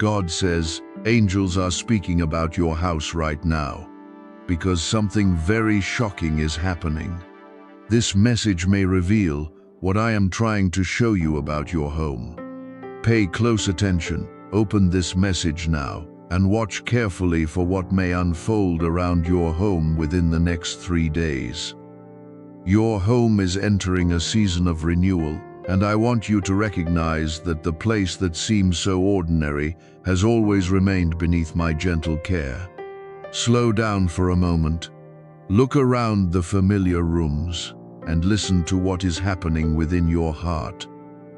God says, angels are speaking about your house right now, because something very shocking is happening. This message may reveal what I am trying to show you about your home. Pay close attention, open this message now, and watch carefully for what may unfold around your home within the next 3 days. Your home is entering a season of renewal, and I want you to recognize that the place that seems so ordinary has always remained beneath my gentle care. Slow down for a moment. Look around the familiar rooms and listen to what is happening within your heart.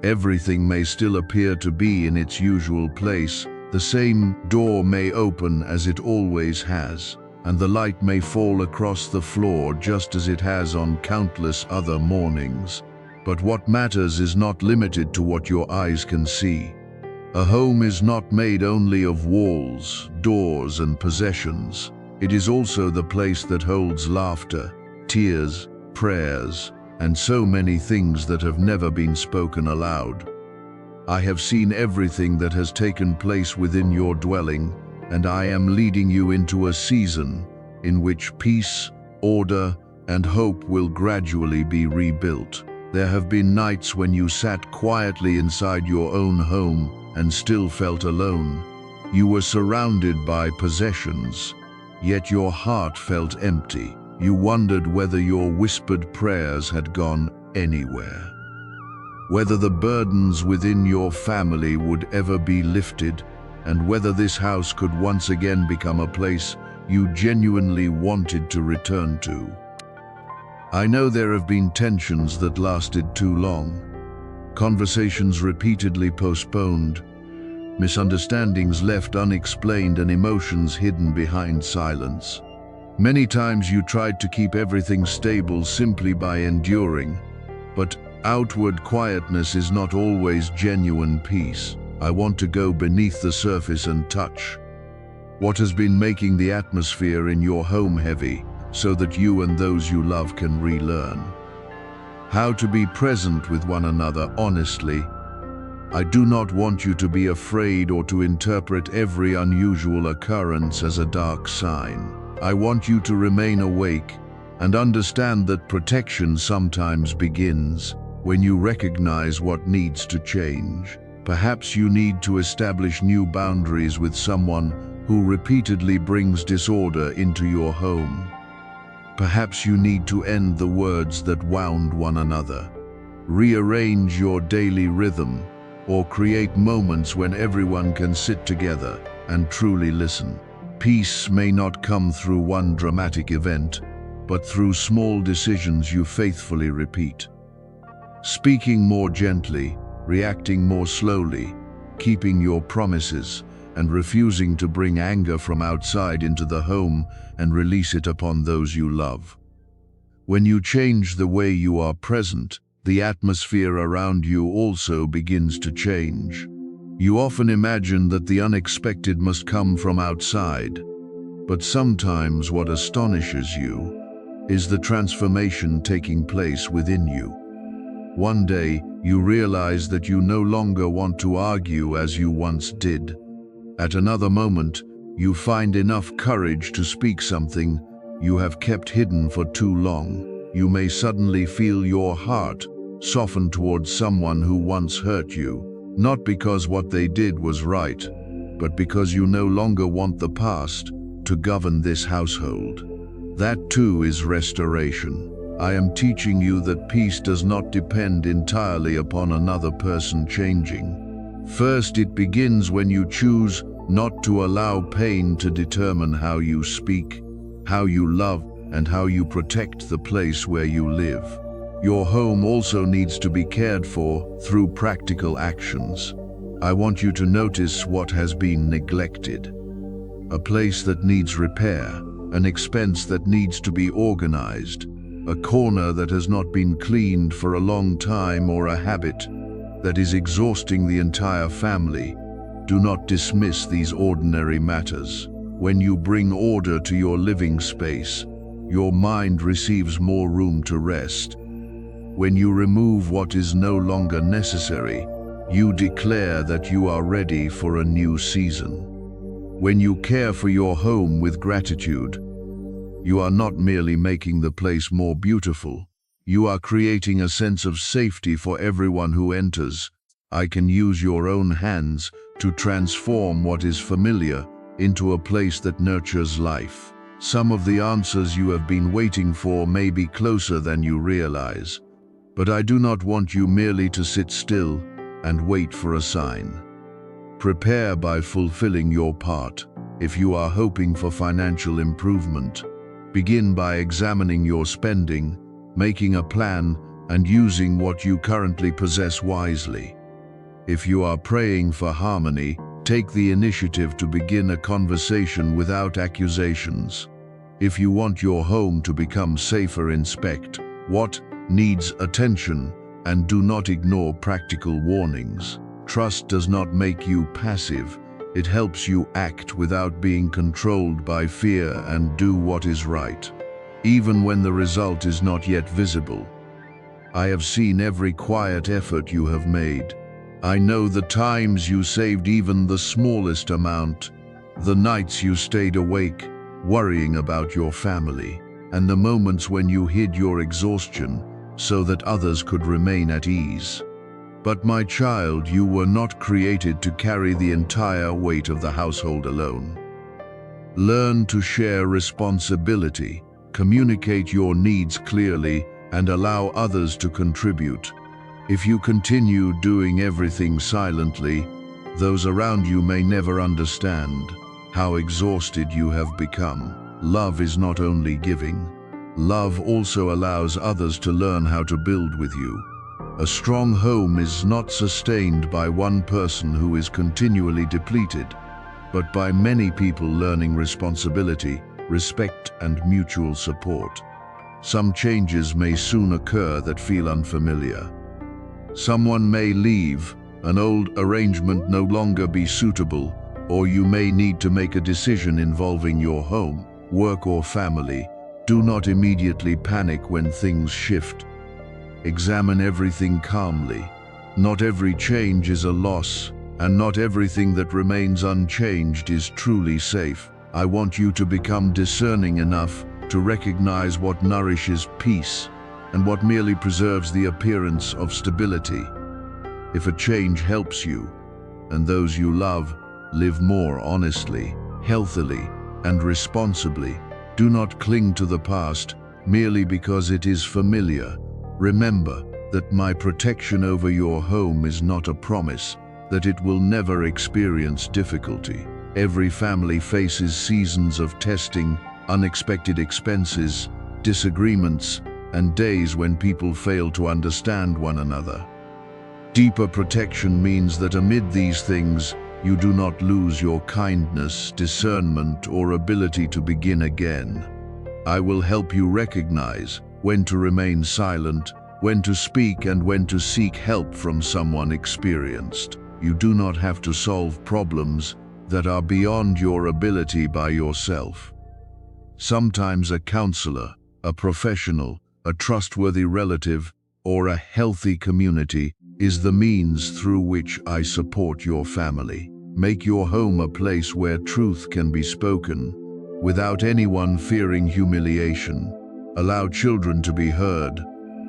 Everything may still appear to be in its usual place. The same door may open as it always has, and the light may fall across the floor just as it has on countless other mornings. But what matters is not limited to what your eyes can see. A home is not made only of walls, doors, and possessions. It is also the place that holds laughter, tears, prayers, and so many things that have never been spoken aloud. I have seen everything that has taken place within your dwelling, and I am leading you into a season in which peace, order, and hope will gradually be rebuilt. There have been nights when you sat quietly inside your own home and still felt alone. You were surrounded by possessions, yet your heart felt empty. You wondered whether your whispered prayers had gone anywhere, whether the burdens within your family would ever be lifted, and whether this house could once again become a place you genuinely wanted to return to. I know there have been tensions that lasted too long, conversations repeatedly postponed, misunderstandings left unexplained, and emotions hidden behind silence. Many times you tried to keep everything stable simply by enduring, but outward quietness is not always genuine peace. I want to go beneath the surface and touch what has been making the atmosphere in your home heavy, so that you and those you love can relearn how to be present with one another honestly. I do not want you to be afraid or to interpret every unusual occurrence as a dark sign. I want you to remain awake and understand that protection sometimes begins when you recognize what needs to change. Perhaps you need to establish new boundaries with someone who repeatedly brings disorder into your home. Perhaps you need to end the words that wound one another, rearrange your daily rhythm, or create moments when everyone can sit together and truly listen. Peace may not come through one dramatic event, but through small decisions you faithfully repeat. Speaking more gently, reacting more slowly, keeping your promises, and refusing to bring anger from outside into the home and release it upon those you love. When you change the way you are present, the atmosphere around you also begins to change. You often imagine that the unexpected must come from outside, but sometimes what astonishes you is the transformation taking place within you. One day, you realize that you no longer want to argue as you once did. At another moment, you find enough courage to speak something you have kept hidden for too long. You may suddenly feel your heart soften towards someone who once hurt you, not because what they did was right, but because you no longer want the past to govern this household. That too is restoration. I am teaching you that peace does not depend entirely upon another person changing. First, it begins when you choose not to allow pain to determine how you speak, how you love, and how you protect the place where you live. Your home also needs to be cared for through practical actions. I want you to notice what has been neglected. A place that needs repair, an expense that needs to be organized, a corner that has not been cleaned for a long time, or a habit that is exhausting the entire family. Do not dismiss these ordinary matters. When you bring order to your living space, your mind receives more room to rest. When you remove what is no longer necessary, You declare that you are ready for a new season. When you care for your home with gratitude, you are not merely making the place more beautiful. You are creating a sense of safety for everyone who enters. I can use your own hands to transform what is familiar into a place that nurtures life. Some of the answers you have been waiting for may be closer than you realize, but I do not want you merely to sit still and wait for a sign. Prepare by fulfilling your part. If you are hoping for financial improvement, begin by examining your spending, making a plan, and using what you currently possess wisely. If you are praying for harmony, take the initiative to begin a conversation without accusations. If you want your home to become safer, inspect what needs attention and do not ignore practical warnings. Trust does not make you passive. It helps you act without being controlled by fear and do what is right, even when the result is not yet visible. I have seen every quiet effort you have made. I know the times you saved even the smallest amount, the nights you stayed awake, worrying about your family, and the moments when you hid your exhaustion so that others could remain at ease. But my child, you were not created to carry the entire weight of the household alone. Learn to share responsibility, communicate your needs clearly, and allow others to contribute. If you continue doing everything silently, those around you may never understand how exhausted you have become. Love is not only giving. Love also allows others to learn how to build with you. A strong home is not sustained by one person who is continually depleted, but by many people learning responsibility, respect, and mutual support. Some changes may soon occur that feel unfamiliar. Someone may leave, an old arrangement no longer be suitable, or you may need to make a decision involving your home, work, or family. Do not immediately panic when things shift. Examine everything calmly. Not every change is a loss, and not everything that remains unchanged is truly safe. I want you to become discerning enough to recognize what nourishes peace and what merely preserves the appearance of stability. If a change helps you and those you love live more honestly, healthily, and responsibly, do not cling to the past merely because it is familiar. Remember that my protection over your home is not a promise that it will never experience difficulty. Every family faces seasons of testing, unexpected expenses, disagreements, and days when people fail to understand one another. Deeper protection means that amid these things, you do not lose your kindness, discernment, or ability to begin again. I will help you recognize when to remain silent, when to speak, and when to seek help from someone experienced. You do not have to solve problems that are beyond your ability by yourself. Sometimes a counselor, a professional, a trustworthy relative, or a healthy community is the means through which I support your family. Make your home a place where truth can be spoken without anyone fearing humiliation. Allow children to be heard,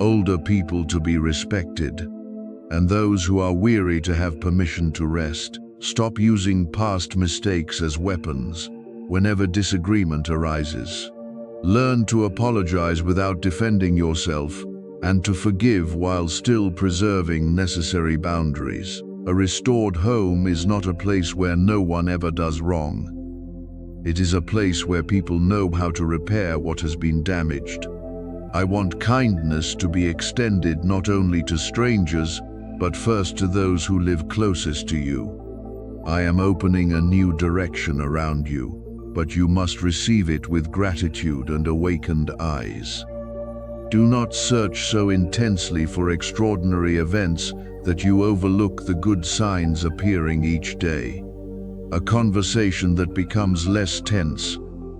older people to be respected, and those who are weary to have permission to rest. Stop using past mistakes as weapons whenever disagreement arises. Learn to apologize without defending yourself and to forgive while still preserving necessary boundaries. A restored home is not a place where no one ever does wrong. It is a place where people know how to repair what has been damaged. I want kindness to be extended not only to strangers, but first to those who live closest to you. I am opening a new direction around you, but you must receive it with gratitude and awakened eyes. Do not search so intensely for extraordinary events that you overlook the good signs appearing each day. A conversation that becomes less tense,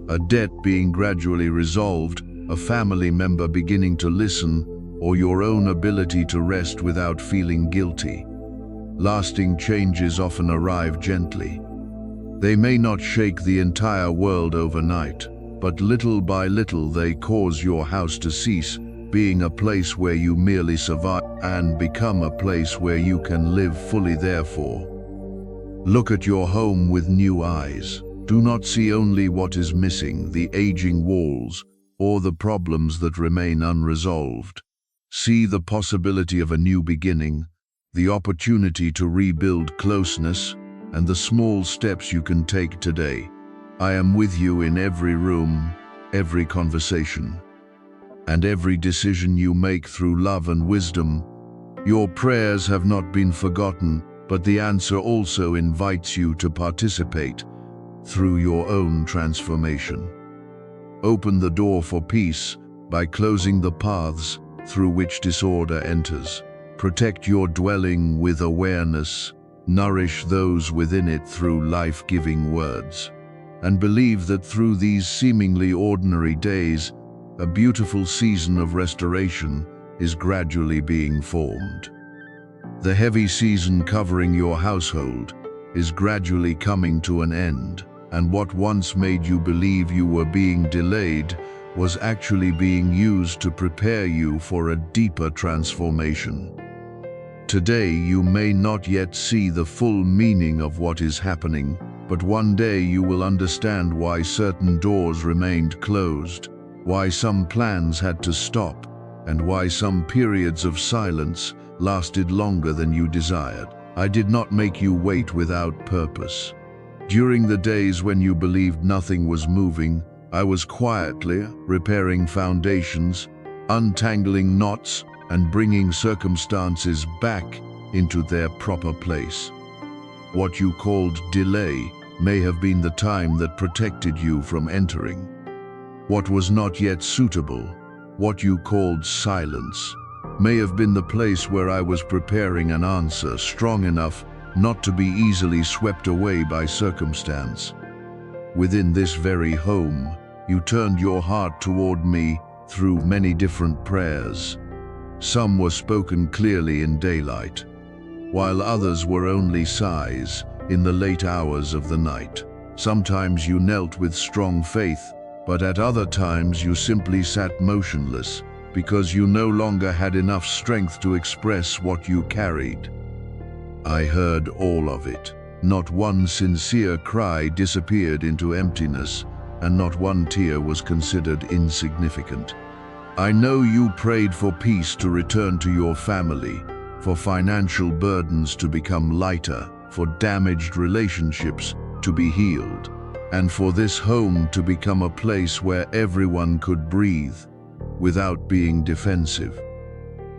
a debt being gradually resolved, a family member beginning to listen, or your own ability to rest without feeling guilty. lasting changes often arrive gently. They may not shake the entire world overnight, but little by little they cause your house to cease being a place where you merely survive and become a place where you can live fully. Therefore, look at your home with new eyes. Do not see only what is missing, the aging walls, or the problems that remain unresolved. See the possibility of a new beginning, the opportunity to rebuild closeness, and the small steps you can take today. I am with you in every room, every conversation, and every decision you make through love and wisdom. Your prayers have not been forgotten, but the answer also invites you to participate through your own transformation. Open the door for peace by closing the paths through which disorder enters. Protect your dwelling with awareness, nourish those within it through life-giving words, and believe that through these seemingly ordinary days, a beautiful season of restoration is gradually being formed. The heavy season covering your household is gradually coming to an end, and what once made you believe you were being delayed was actually being used to prepare you for a deeper transformation. Today you may not yet see the full meaning of what is happening, but one day you will understand why certain doors remained closed, why some plans had to stop, and why some periods of silence lasted longer than you desired. I did not make you wait without purpose. During the days when you believed nothing was moving, I was quietly repairing foundations, untangling knots, and bringing circumstances back into their proper place. What you called delay may have been the time that protected you from entering. What was not yet suitable, what you called silence, may have been the place where I was preparing an answer strong enough not to be easily swept away by circumstance. Within this very home, you turned your heart toward me through many different prayers. Some were spoken clearly in daylight, while others were only sighs in the late hours of the night. Sometimes you knelt with strong faith, but at other times you simply sat motionless because you no longer had enough strength to express what you carried. I heard all of it. Not one sincere cry disappeared into emptiness, and not one tear was considered insignificant. I know you prayed for peace to return to your family, for financial burdens to become lighter, for damaged relationships to be healed, and for this home to become a place where everyone could breathe without being defensive.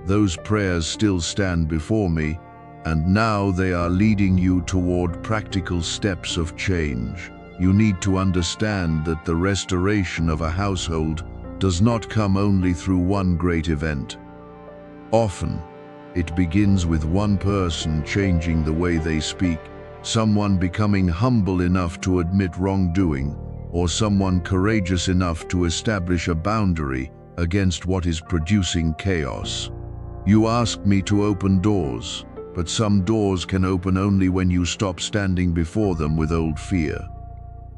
Those prayers still stand before me, and now they are leading you toward practical steps of change. You need to understand that the restoration of a household does not come only through one great event. Often, it begins with one person changing the way they speak, someone becoming humble enough to admit wrongdoing, or someone courageous enough to establish a boundary against what is producing chaos. You ask me to open doors, but some doors can open only when you stop standing before them with old fear.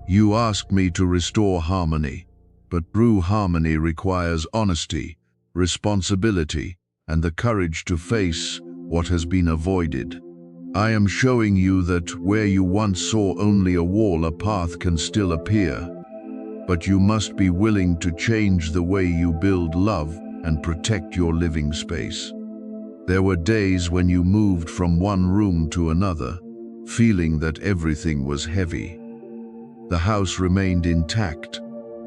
You ask me to restore harmony, but true harmony requires honesty, responsibility, and the courage to face what has been avoided. I am showing you that where you once saw only a wall, a path can still appear. But you must be willing to change the way you build love and protect your living space. There were days when you moved from one room to another, feeling that everything was heavy. The house remained intact,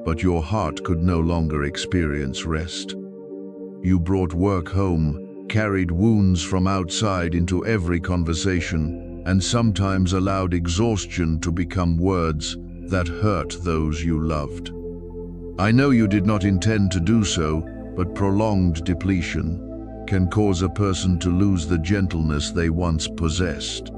but your heart could no longer experience rest. You brought work home, carried wounds from outside into every conversation, and sometimes allowed exhaustion to become words that hurt those you loved. I know you did not intend to do so, but prolonged depletion can cause a person to lose the gentleness they once possessed.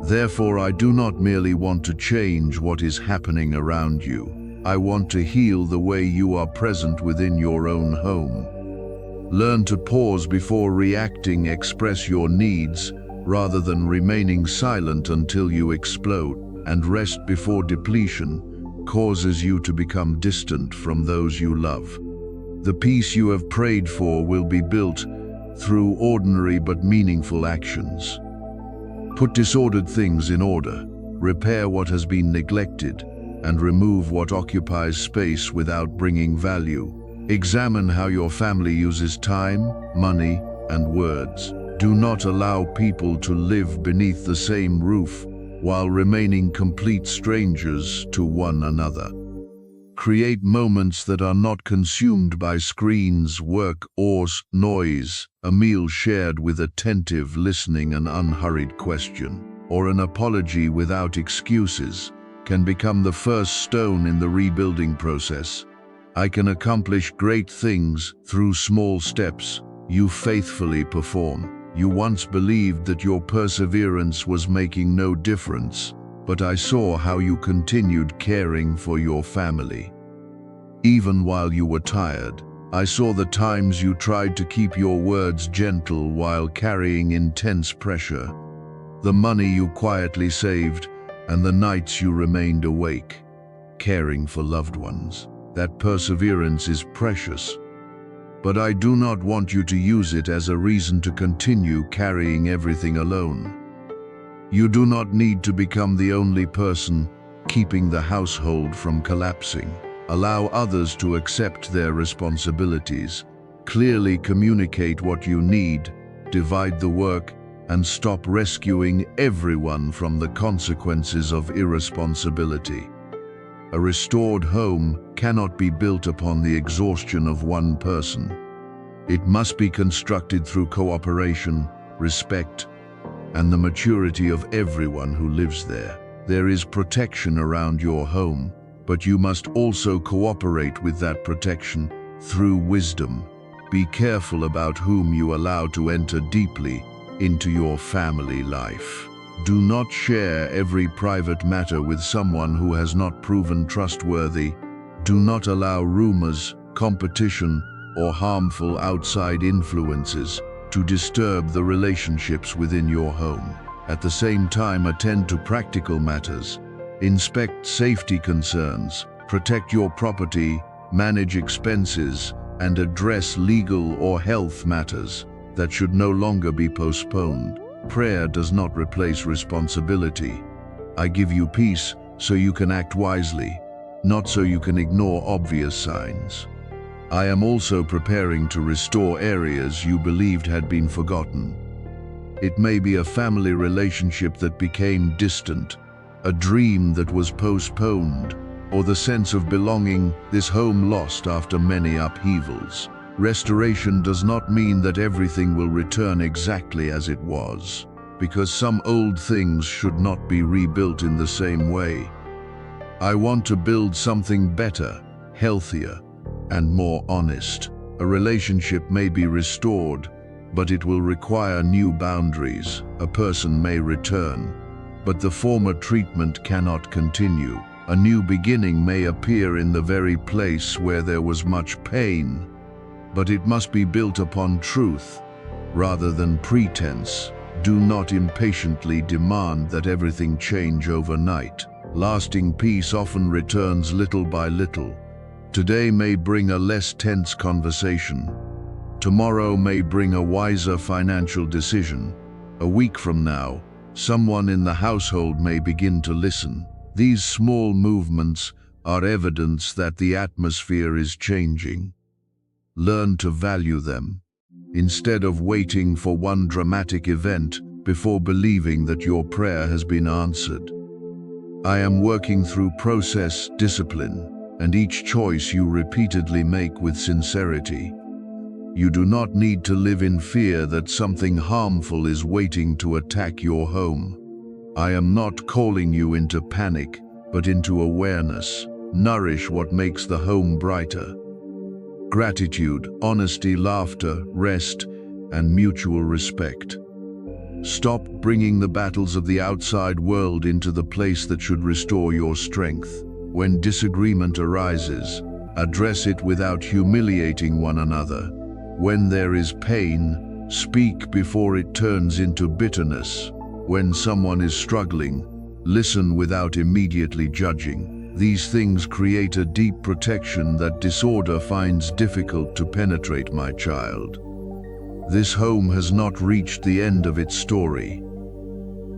Therefore, I do not merely want to change what is happening around you. I want to heal the way you are present within your own home. Learn to pause before reacting, express your needs, rather than remaining silent until you explode, and rest before depletion causes you to become distant from those you love. The peace you have prayed for will be built through ordinary but meaningful actions. Put disordered things in order, repair what has been neglected, and remove what occupies space without bringing value. Examine how your family uses time, money, and words. Do not allow people to live beneath the same roof while remaining complete strangers to one another. Create moments that are not consumed by screens, work, or noise. A meal shared with attentive listening and unhurried question, or an apology without excuses, can become the first stone in the rebuilding process. I can accomplish great things through small steps you faithfully perform. You once believed that your perseverance was making no difference, but I saw how you continued caring for your family. Even while you were tired, I saw the times you tried to keep your words gentle while carrying intense pressure, the money you quietly saved, and the nights you remained awake, caring for loved ones. That perseverance is precious, but I do not want you to use it as a reason to continue carrying everything alone. You do not need to become the only person keeping the household from collapsing. Allow others to accept their responsibilities. Clearly communicate what you need, divide the work, and stop rescuing everyone from the consequences of irresponsibility. A restored home cannot be built upon the exhaustion of one person. It must be constructed through cooperation, respect, and the maturity of everyone who lives there. There is protection around your home, but you must also cooperate with that protection through wisdom. Be careful about whom you allow to enter deeply into your family life. Do not share every private matter with someone who has not proven trustworthy. Do not allow rumors, competition, or harmful outside influences to disturb the relationships within your home. At the same time, attend to practical matters. Inspect safety concerns, protect your property, manage expenses, and address legal or health matters that should no longer be postponed. Prayer does not replace responsibility. I give you peace so you can act wisely, not so you can ignore obvious signs. I am also preparing to restore areas you believed had been forgotten. It may be a family relationship that became distant, a dream that was postponed, or the sense of belonging this home lost after many upheavals. Restoration does not mean that everything will return exactly as it was, because some old things should not be rebuilt in the same way. I want to build something better, healthier, and more honest. A relationship may be restored, but it will require new boundaries. A person may return, but the former treatment cannot continue. A new beginning may appear in the very place where there was much pain, but it must be built upon truth rather than pretense. Do not impatiently demand that everything change overnight. Lasting peace often returns little by little. Today may bring a less tense conversation. Tomorrow may bring a wiser financial decision. A week from now, someone in the household may begin to listen. These small movements are evidence that the atmosphere is changing. Learn to value them, instead of waiting for one dramatic event before believing that your prayer has been answered. I am working through process, discipline, and each choice you repeatedly make with sincerity. You do not need to live in fear that something harmful is waiting to attack your home. I am not calling you into panic, but into awareness. Nourish what makes the home brighter. Gratitude, honesty, laughter, rest, and mutual respect. Stop bringing the battles of the outside world into the place that should restore your strength. When disagreement arises, address it without humiliating one another. When there is pain, Speak before it turns into bitterness. When someone is struggling, listen without immediately judging. These things create a deep protection that disorder finds difficult to penetrate, my child. This home has not reached the end of its story.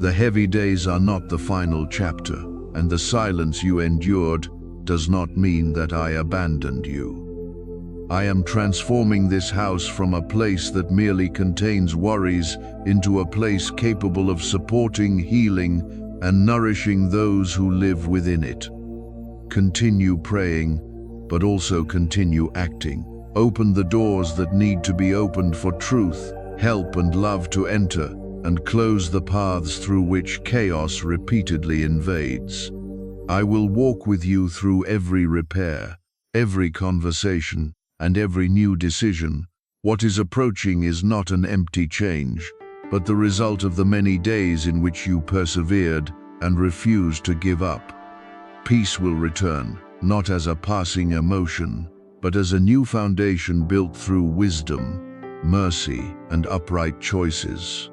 The heavy days are not the final chapter, and the silence you endured does not mean that I abandoned you. I am transforming this house from a place that merely contains worries into a place capable of supporting, healing, and nourishing those who live within it. Continue praying, but also continue acting. Open the doors that need to be opened for truth, help, and love to enter, and close the paths through which chaos repeatedly invades. I will walk with you through every repair, every conversation, and every new decision. What is approaching is not an empty change, but the result of the many days in which you persevered and refused to give up. Peace will return, not as a passing emotion, but as a new foundation built through wisdom, mercy, and upright choices.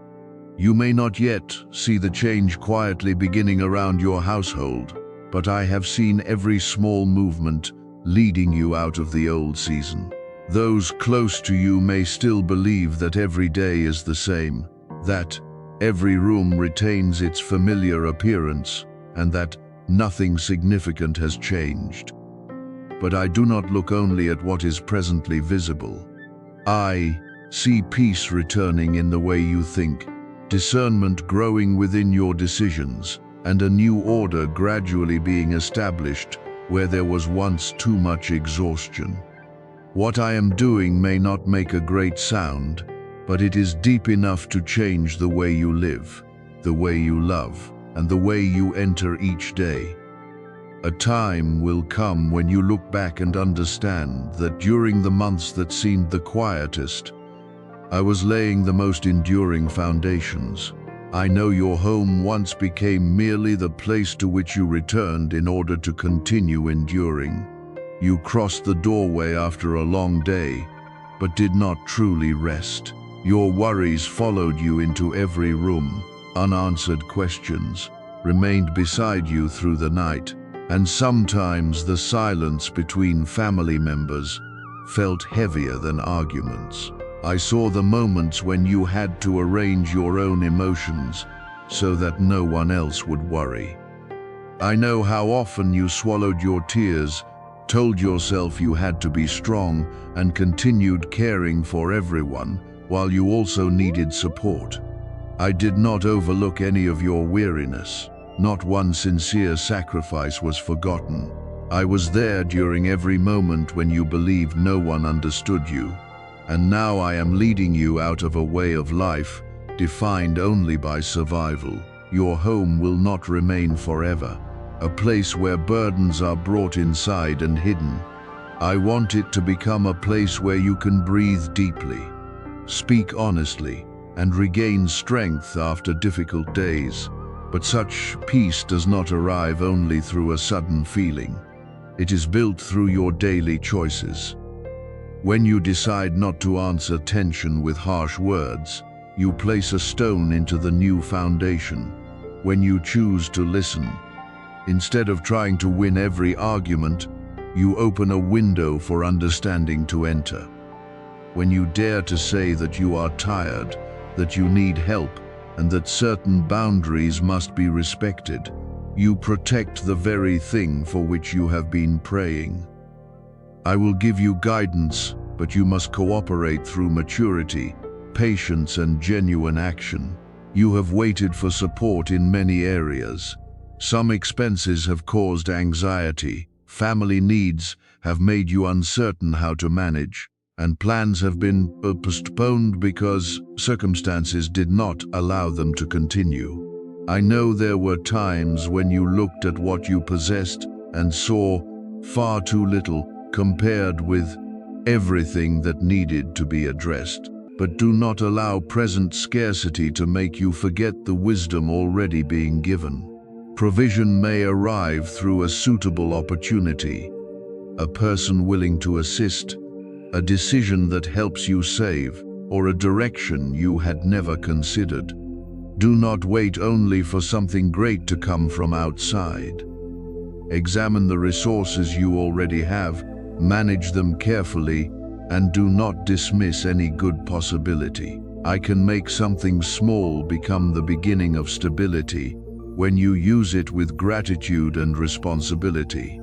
You may not yet see the change quietly beginning around your household, but I have seen every small movement leading you out of the old season. Those close to you may still believe that every day is the same, that every room retains its familiar appearance, and that nothing significant has changed. But I do not look only at what is presently visible. I see peace returning in the way you think, discernment growing within your decisions, and a new order gradually being established where there was once too much exhaustion. What I am doing may not make a great sound, but it is deep enough to change the way you live, the way you love, and the way you enter each day. A time will come when you look back and understand that during the months that seemed the quietest, I was laying the most enduring foundations. I know your home once became merely the place to which you returned in order to continue enduring. You crossed the doorway after a long day, but did not truly rest. Your worries followed you into every room. Unanswered questions remained beside you through the night, and sometimes the silence between family members felt heavier than arguments. I saw the moments when you had to arrange your own emotions so that no one else would worry. I know how often you swallowed your tears, told yourself you had to be strong, and continued caring for everyone while you also needed support. I did not overlook any of your weariness. Not one sincere sacrifice was forgotten. I was there during every moment when you believed no one understood you. And now I am leading you out of a way of life defined only by survival. Your home will not remain forever, a place where burdens are brought inside and hidden. I want it to become a place where you can breathe deeply, speak honestly, and regain strength after difficult days. But such peace does not arrive only through a sudden feeling. It is built through your daily choices. When you decide not to answer tension with harsh words, you place a stone into the new foundation. When you choose to listen, instead of trying to win every argument, you open a window for understanding to enter. When you dare to say that you are tired, that you need help, and that certain boundaries must be respected, you protect the very thing for which you have been praying. I will give you guidance, but you must cooperate through maturity, patience, and genuine action. You have waited for support in many areas. Some expenses have caused anxiety, family needs have made you uncertain how to manage, and plans have been postponed because circumstances did not allow them to continue. I know there were times when you looked at what you possessed and saw far too little compared with everything that needed to be addressed. But do not allow present scarcity to make you forget the wisdom already being given. Provision may arrive through a suitable opportunity, a person willing to assist, a decision that helps you save, or a direction you had never considered. Do not wait only for something great to come from outside. Examine the resources you already have, manage them carefully, and do not dismiss any good possibility. I can make something small become the beginning of stability when you use it with gratitude and responsibility.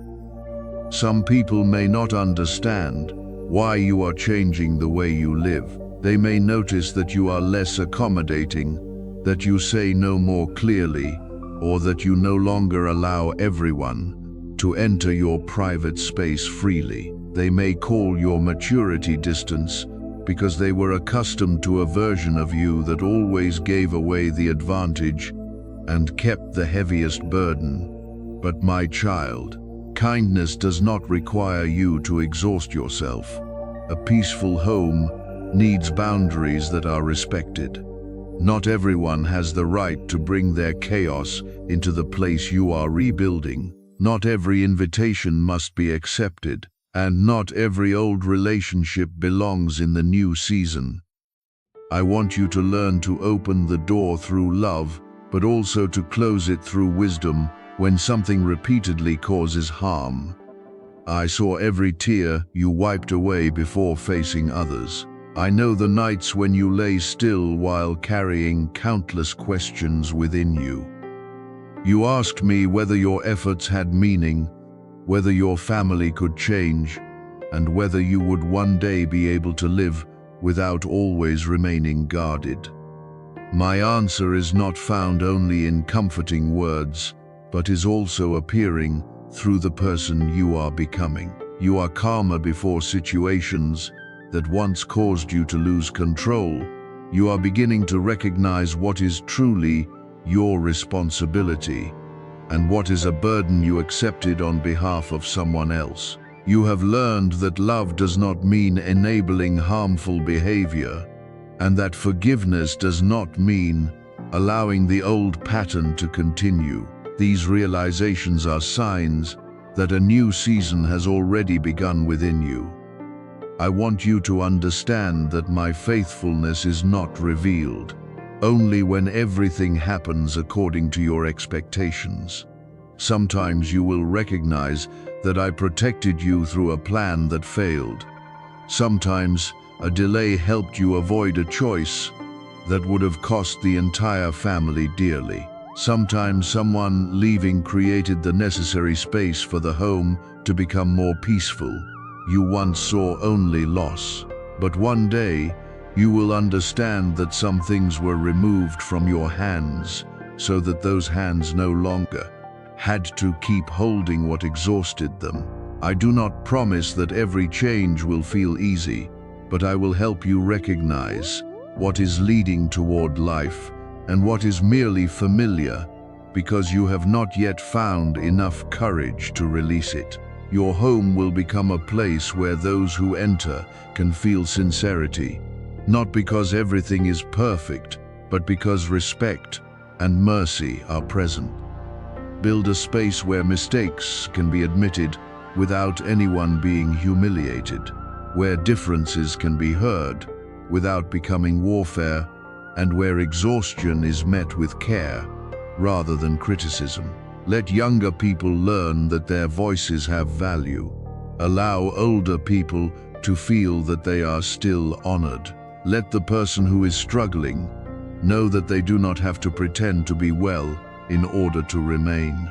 Some people may not understand why you are changing the way you live. They may notice that you are less accommodating, that you say no more clearly, or that you no longer allow everyone to enter your private space freely. They may call your maturity distance because they were accustomed to a version of you that always gave away the advantage and kept the heaviest burden. But my child, kindness does not require you to exhaust yourself. A peaceful home needs boundaries that are respected. Not everyone has the right to bring their chaos into the place you are rebuilding. Not every invitation must be accepted, and not every old relationship belongs in the new season. I want you to learn to open the door through love, but also to close it through wisdom when something repeatedly causes harm. I saw every tear you wiped away before facing others. I know the nights when you lay still while carrying countless questions within you. You asked me whether your efforts had meaning, whether your family could change, and whether you would one day be able to live without always remaining guarded. My answer is not found only in comforting words, but is also appearing through the person you are becoming. You are calmer before situations that once caused you to lose control. You are beginning to recognize what is truly your responsibility and what is a burden you accepted on behalf of someone else. You have learned that love does not mean enabling harmful behavior, and that forgiveness does not mean allowing the old pattern to continue. These realizations are signs that a new season has already begun within you. I want you to understand that my faithfulness is not revealed only when everything happens according to your expectations. Sometimes you will recognize that I protected you through a plan that failed. Sometimes a delay helped you avoid a choice that would have cost the entire family dearly. Sometimes someone leaving created the necessary space for the home to become more peaceful. You once saw only loss, but one day you will understand that some things were removed from your hands so that those hands no longer had to keep holding what exhausted them. I do not promise that every change will feel easy, but I will help you recognize what is leading toward life and what is merely familiar because you have not yet found enough courage to release it. Your home will become a place where those who enter can feel sincerity, not because everything is perfect, but because respect and mercy are present. Build a space where mistakes can be admitted without anyone being humiliated, where differences can be heard without becoming warfare, and where exhaustion is met with care rather than criticism. Let younger people learn that their voices have value. Allow older people to feel that they are still honored. Let the person who is struggling know that they do not have to pretend to be well in order to remain.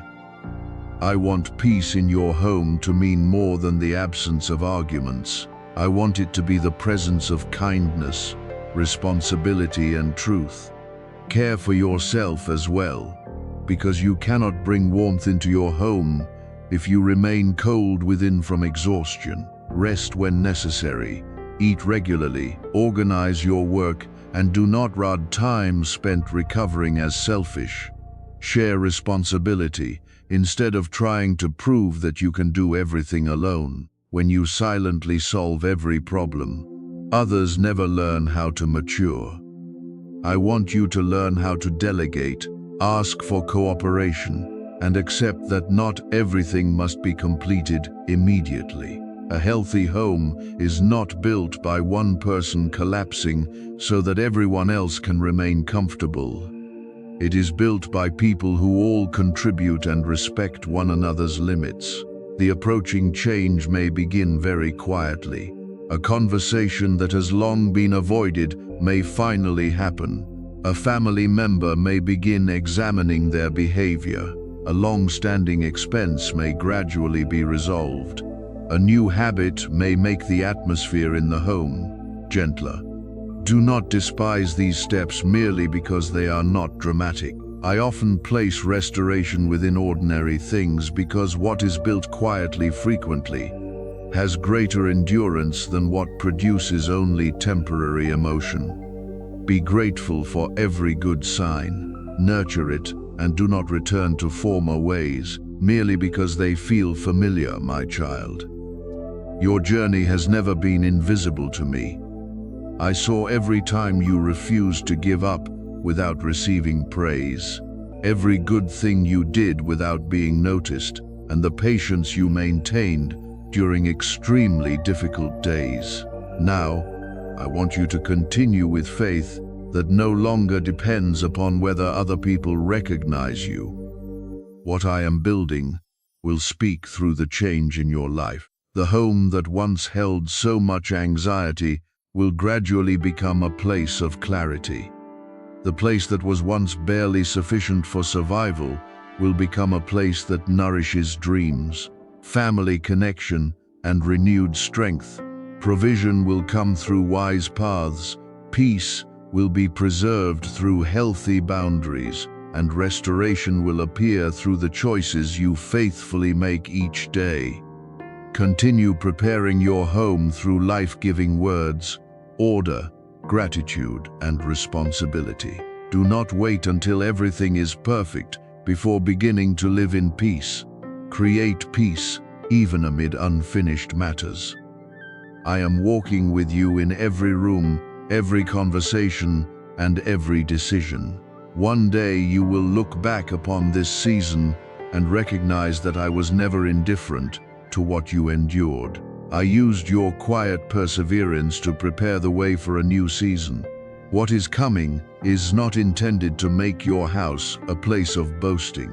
I want peace in your home to mean more than the absence of arguments. I want it to be the presence of kindness, responsibility, and truth. Care for yourself as well, because you cannot bring warmth into your home if you remain cold within from exhaustion. Rest when necessary, eat regularly, organize your work, and do not regard time spent recovering as selfish. Share responsibility instead of trying to prove that you can do everything alone. When you silently solve every problem, others never learn how to mature. I want you to learn how to delegate, ask for cooperation, and accept that not everything must be completed immediately. A healthy home is not built by one person collapsing so that everyone else can remain comfortable. It is built by people who all contribute and respect one another's limits. The approaching change may begin very quietly. A conversation that has long been avoided may finally happen. A family member may begin examining their behavior. A long-standing expense may gradually be resolved. A new habit may make the atmosphere in the home gentler. Do not despise these steps merely because they are not dramatic. I often place restoration within ordinary things because what is built quietly frequently has greater endurance than what produces only temporary emotion. Be grateful for every good sign, nurture it, and do not return to former ways merely because they feel familiar, my child. Your journey has never been invisible to me. I saw every time you refused to give up without receiving praise, every good thing you did without being noticed, and the patience you maintained during extremely difficult days. Now, I want you to continue with faith that no longer depends upon whether other people recognize you. What I am building will speak through the change in your life. The home that once held so much anxiety will gradually become a place of clarity. The place that was once barely sufficient for survival will become a place that nourishes dreams, family connection, and renewed strength. Provision will come through wise paths, peace will be preserved through healthy boundaries, and restoration will appear through the choices you faithfully make each day. Continue preparing your home through life-giving words, order, gratitude, and responsibility. Do not wait until everything is perfect before beginning to live in peace. Create peace, even amid unfinished matters. I am walking with you in every room, every conversation, and every decision. One day you will look back upon this season and recognize that I was never indifferent to what you endured. I used your quiet perseverance to prepare the way for a new season. What is coming is not intended to make your house a place of boasting,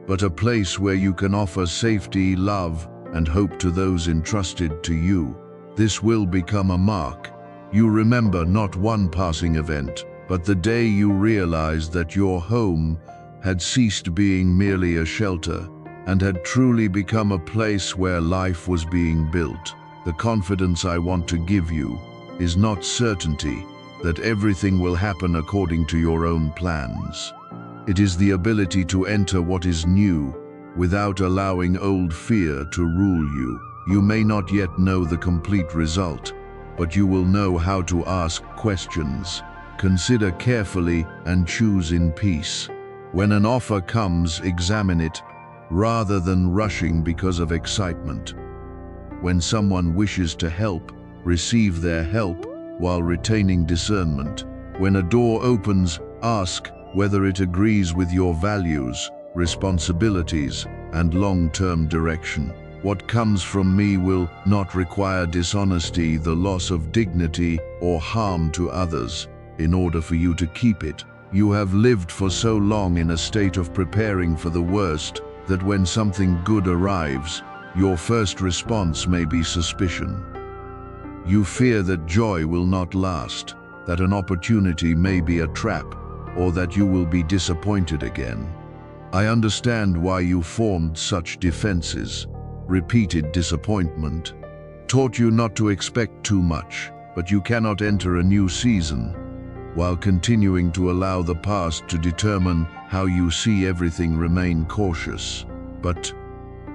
but a place where you can offer safety, love, and hope to those entrusted to you. This will become a mark. You remember not one passing event, but the day you realized that your home had ceased being merely a shelter and had truly become a place where life was being built. The confidence I want to give you is not certainty that everything will happen according to your own plans. It is the ability to enter what is new without allowing old fear to rule you. You may not yet know the complete result, but you will know how to ask questions, consider carefully, and choose in peace. When an offer comes, examine it, rather than rushing because of excitement. When someone wishes to help, receive their help while retaining discernment. When a door opens, ask whether it agrees with your values, responsibilities, and long-term direction. What comes from me will not require dishonesty, the loss of dignity, or harm to others in order for you to keep it. You have lived for so long in a state of preparing for the worst that when something good arrives, your first response may be suspicion. You fear that joy will not last, that an opportunity may be a trap, or that you will be disappointed again. I understand why you formed such defenses. Repeated disappointment taught you not to expect too much, but you cannot enter a new season while continuing to allow the past to determine how you see everything. Remain cautious, but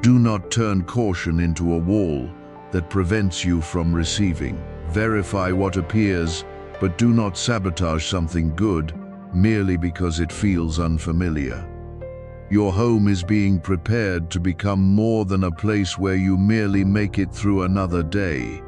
do not turn caution into a wall that prevents you from receiving. Verify what appears, but do not sabotage something good merely because it feels unfamiliar. Your home is being prepared to become more than a place where you merely make it through another day.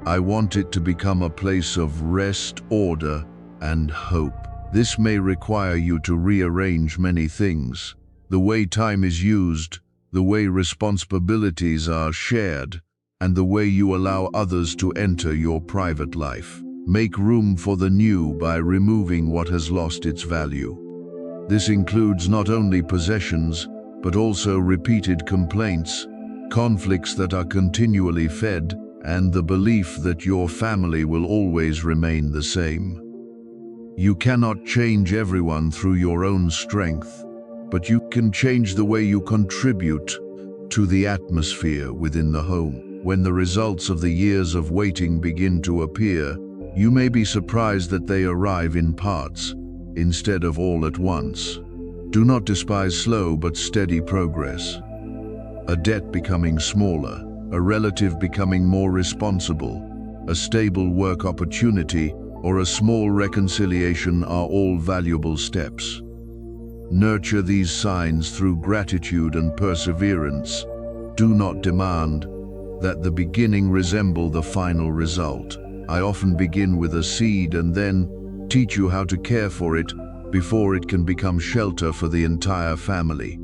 I want it to become a place of rest, order, and hope. This may require you to rearrange many things. The way time is used, the way responsibilities are shared, and the way you allow others to enter your private life. Make room for the new by removing what has lost its value. This includes not only possessions, but also repeated complaints, conflicts that are continually fed, and the belief that your family will always remain the same. You cannot change everyone through your own strength, but you can change the way you contribute to the atmosphere within the home. When the results of the years of waiting begin to appear, you may be surprised that they arrive in parts, instead of all at once. Do not despise slow but steady progress. A debt becoming smaller, a relative becoming more responsible, a stable work opportunity, or a small reconciliation are all valuable steps. Nurture these signs through gratitude and perseverance. Do not demand that the beginning resemble the final result. I often begin with a seed and then teach you how to care for it before it can become shelter for the entire family.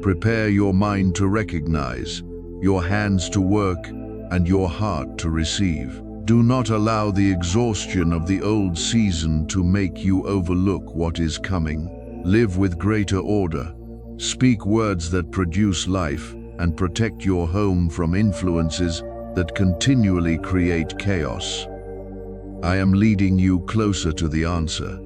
Prepare your mind to recognize, your hands to work, and your heart to receive. Do not allow the exhaustion of the old season to make you overlook what is coming. Live with greater order. Speak words that produce life, and protect your home from influences that continually create chaos. I am leading you closer to the answer,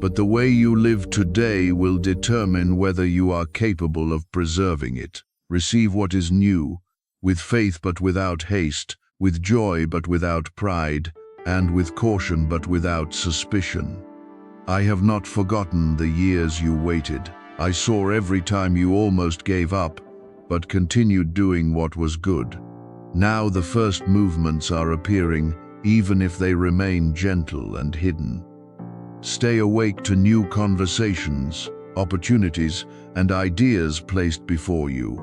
but the way you live today will determine whether you are capable of preserving it. Receive what is new, with faith but without haste, with joy but without pride, and with caution but without suspicion. I have not forgotten the years you waited. I saw every time you almost gave up, but continued doing what was good. Now the first movements are appearing, even if they remain gentle and hidden. Stay awake to new conversations, opportunities, and ideas placed before you.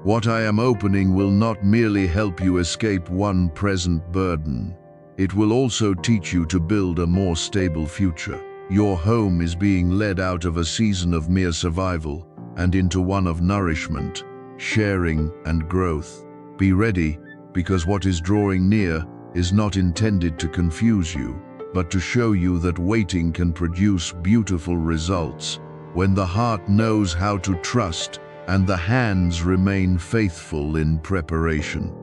What I am opening will not merely help you escape one present burden. It will also teach you to build a more stable future. Your home is being led out of a season of mere survival and into one of nourishment, sharing, and growth. Be ready, because what is drawing near is not intended to confuse you, but to show you that waiting can produce beautiful results when the heart knows how to trust and the hands remain faithful in preparation.